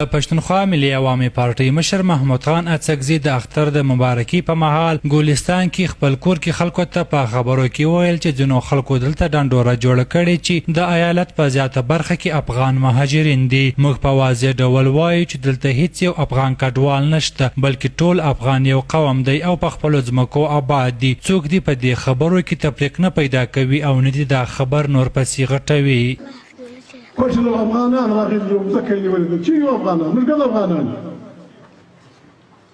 پښتونخوا ملي عوامي پارټۍ مشر محمود خان اڅکزي د اختر د مبارکي په مهال ګولستان کې خپل کور کې خلکو ته په خبرو کې وویل چې ځینو خلکو دلته ډنډوره جوړه کړې چې د ایالت په زیاته برخه کې افغان مهاجرین دي. موږ په واضح ډول وایو چې دلته هیڅ یو افغان کډوال نشته، بلکې ټول افغان یو قوم دی او په خپلو ځمکو آباد دي. څوک دې په دې خبرو کې تفریق نه پیدا کوي او نه دي دا خبر نور پسې غټوي. كل الافغانان راغلي اليوم ذكرني ولد شنو افغانان مش قد افغانان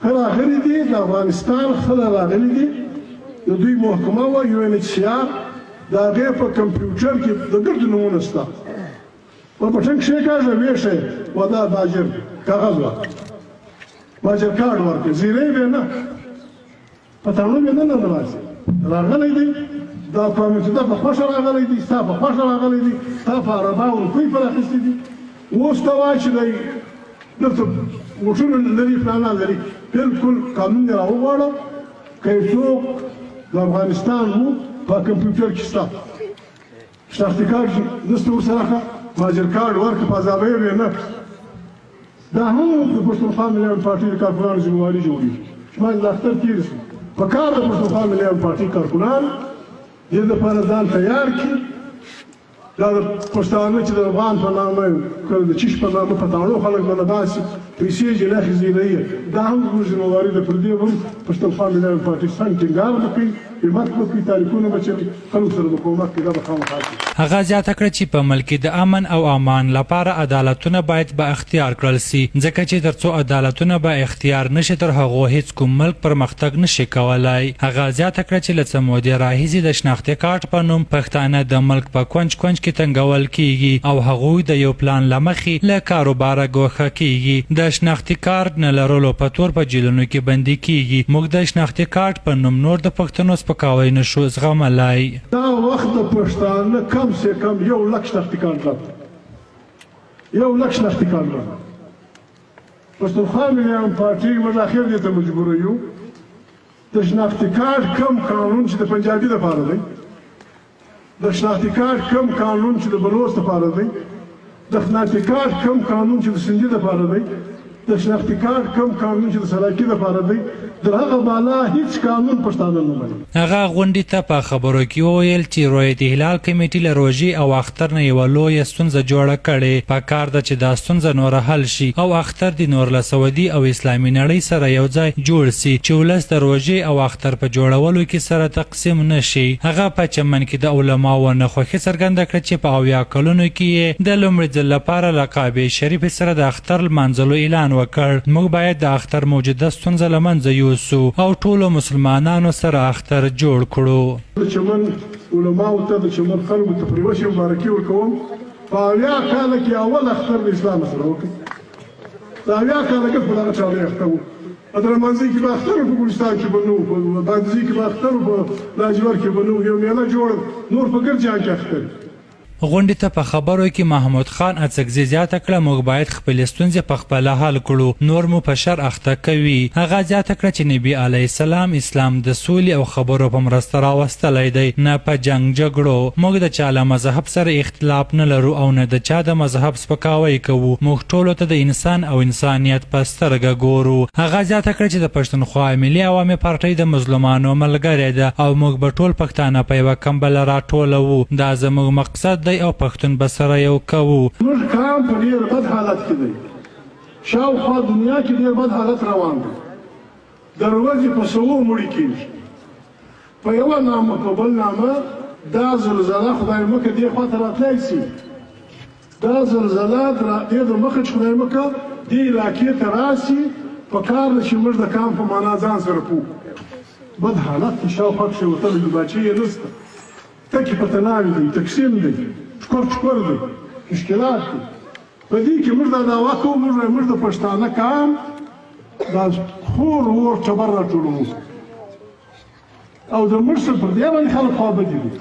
خلا غلي دي افغانستان خلا راغلي دي دوی محکمه و یو ان ایچ ار دا غیر په کمپیوټر کې د ګرد نمونه ستا په پټنګ شي کاږه ویشه ودا باجر کاغذ وا باجر کارت ورکه زیرې به نه پټاونو به نه راځي راغلي دي دا کومه چې دا په خوښ راغلي دي ستا په خوښ راغلي دي ستا په عربا او کوی په اخیستي دي اوس ته وایي چې دی دلته موټرونه لري پلانان لري بالکل قانون یې راوغواړه که څوک د افغانستان وو په کمپیوټر کې ستا شناختي کارت نسته ورسره مهاجر کارت ورکړه په ازابۍ یې نه دا هم د پښتونخوا ملي عوامي پارټۍ د کارکونانو ذمهواري جوړېږي چې باید د اختر تېر شي په کار د پښتونخوا ملي عوامي پارټۍ کارکونان دې دپاره ځان تیار کړي دا د پښتانه چې د افغان په نامه که د چیش په نامه پښتانو خلک به نه باسي پیسې جناخې زیرهیه دا هم زموږ ذمهواري ده پر دې هم پښتونخوا ملي عوامي پارټۍ څنګ ټینګار به کوي همت به کوي تاریخونه به چوي خلکو سره به کومک کوي دا به خامخا کوي. هغه زیاته کړه چې په ملک کې د امن او امان لپاره عدالتونه باید به اختیار کړل سي، ځکه چې تر څو عدالتونه به اختیار نشي تر هغو هیڅ کوم ملک پرمختګ نشي کولای. هغه زیاته کړه چې له څه مودې راهیسې د شناختي کارت په نوم پښتانه د ملک په کونج کونج کې تنګول کیږي او هغوی د یو پلان له مخې له کاروباره ګوښه کیږي. د شناختي کارت نه لرلو په تور په جیلونو کې بندي کیږي. موږ د شناختي کارت په نوم نور د پښتنو سپکاوی نشو زغملای. دا وخت د پښتانه کم سے کم 1 لک شناختي کارت راکړه 1 لک شناختي کارت راکړه پښتونخوا ملي عوامي پارټۍ موږ اخر دې ته مجبوره یو د شناختي کارت کم قانون چې د پنجابي دپاره دی، د شناختي کارت کم قانون چې د بلوچ دپاره دی، د شناختي کارت کم قانون چې د سندي دپاره دی، د شناختي کارت کم قانون چې د سراکي دپاره دی، در هغه بالا هیڅ قانون پښتانه نه مني. هغه غونډې ته په خبرو کې وویل چې رویت هلال کمیټې له روژې او اختر نه یوه لویه ستونزه جوړه کړې. په کار ده چې دا ستونزه نوره حل شي او اختر د نور له سعودي او اسلامي نړۍ سره یو ځای جوړ سي چې ولس د روژې او اختر په جوړولو کې سره تقسیم نشي. هغه په چمن کې د علماو نخوښي څرګنده کړه چې په 70 کلونو کې د لومړي ځل لپاره له کعبې شریفې سره د اختر لمانځلو اعلان وکړ. موږ باید د اختر موجوده ستونزه له منځه یوسو او ټولو مسلمانانو سره اختر جوړ کړو. د چمن علماو ته د چمن خلکو ته پر وشي مبارکي ورکوم. په 70 کاله کې اول اختر د اسلام سره وکړ. د 70 کاله کې په دغه چاړه اختر و. په درمانځي کې به اختر په ګلستان کې به نو، په بادزي کې به اختر، په لاجور کې به نو، یو میله جوړ نور په ګرجان کې اختر. غونډې ته په خبرو کې محمود خان اڅکزي زیاته کړه موږ باید خپلې ستونزې په خپله حل کړو، نور مو په شر اخته کوي. هغه زیاته کړه چې نبي علیه السلام اسلام د سولې او خبرو په مرسته راوستلی دی، نه په جنګ جګړو. موږ د چا له مذهب سره اختلاف نه لرو او نه د چا د مذهب سپکاوی کوو. موږ ټولو ته د انسان او انسانیت په سترګه ګورو. هغه زیاته کړه چې د پښتونخوا ملي عوامي پارټۍ د مظلومانو ملګری ده او موږ به ټول پښتانه په یوه کمبله راټولوو. دا زموږ مقصد او پښتون به سره یو کوو. موږ کام په ډېر بد حالت کې دی، شاوخوا دنیا کې ډېر بد حالت روان دی. د ورځې په سوو مړي کېږي په یوه نامه په بل نامه. دا زلزله خدای مکه دې خوا ته راتلی سي، دا زلزله دې د مخه چې خدای مکه دې علاقې ته راسي په کار ده چې موږ د کام په معنا ځان سره پوه. بد حالت کې شاوخوا کښې وتلی باچې یې نسته، تکې په تناوي دی، تقسیم دی، چکر دی، مشکلات دی. په دې کې موږ دا دعوا کوو موږ د پښتانه کام دا خور ور ټبر راټولوو او د موږ سره پر دې باندې خلک خوابدي دي.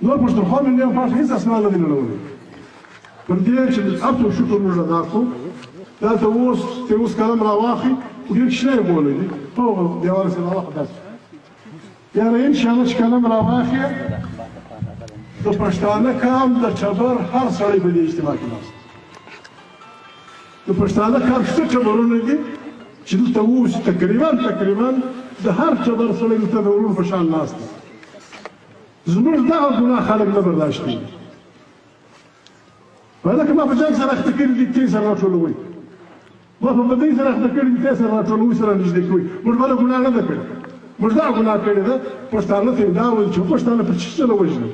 نور پښتونخوا ملي عوامي پارټۍ هېڅ اسناد نه دي لرلي پر دې چې افسوس شکر موږ ادا کوو. دا ته اوس قلم راواخلي ډېر کښېنه یې بولی دي هغه دیوال سره راواخله داسې یاره انشاءالله چې قلم راواخلې د پښتانه کام د ټبر هر سړی په دې اجتماع کې ناست د پښتانه کار څه ټبرونه دي چې دلته اوس تقریبا د هر ټبر سړی دلته د ورور په شان ناست دی. زموږ دغه ګناه خلک نه برداشت کوي. ولکه ما په جنګ سره اخته کړي دي تی سره راټولوئ، ما په بدۍ سره اخته کړي دي تی سره راټولوئ، سره نږدې کوئ. موږ بله ګناه نه ده کړې، موږ دغه ګناه کړې ده پښتانه ته یې دا ویل چې پښتانه په څه چله وژني.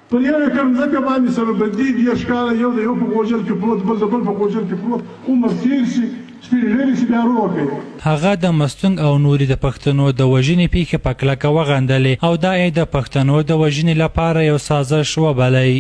پر یو ایکر مځکه باندې سره بندي 10 کاله یو د یو په غوجل کې پروت، بل د بل په غوجل کې پروت، عمر تېر شي، سپین ږیري شي، بیا روغ کوي. هغه د مستونګ او نوري د پښتنو د وژنې پیښې په کلکه وغندلې او دا یې د پښتنو د وژنې لپاره یو سازش وبلئ.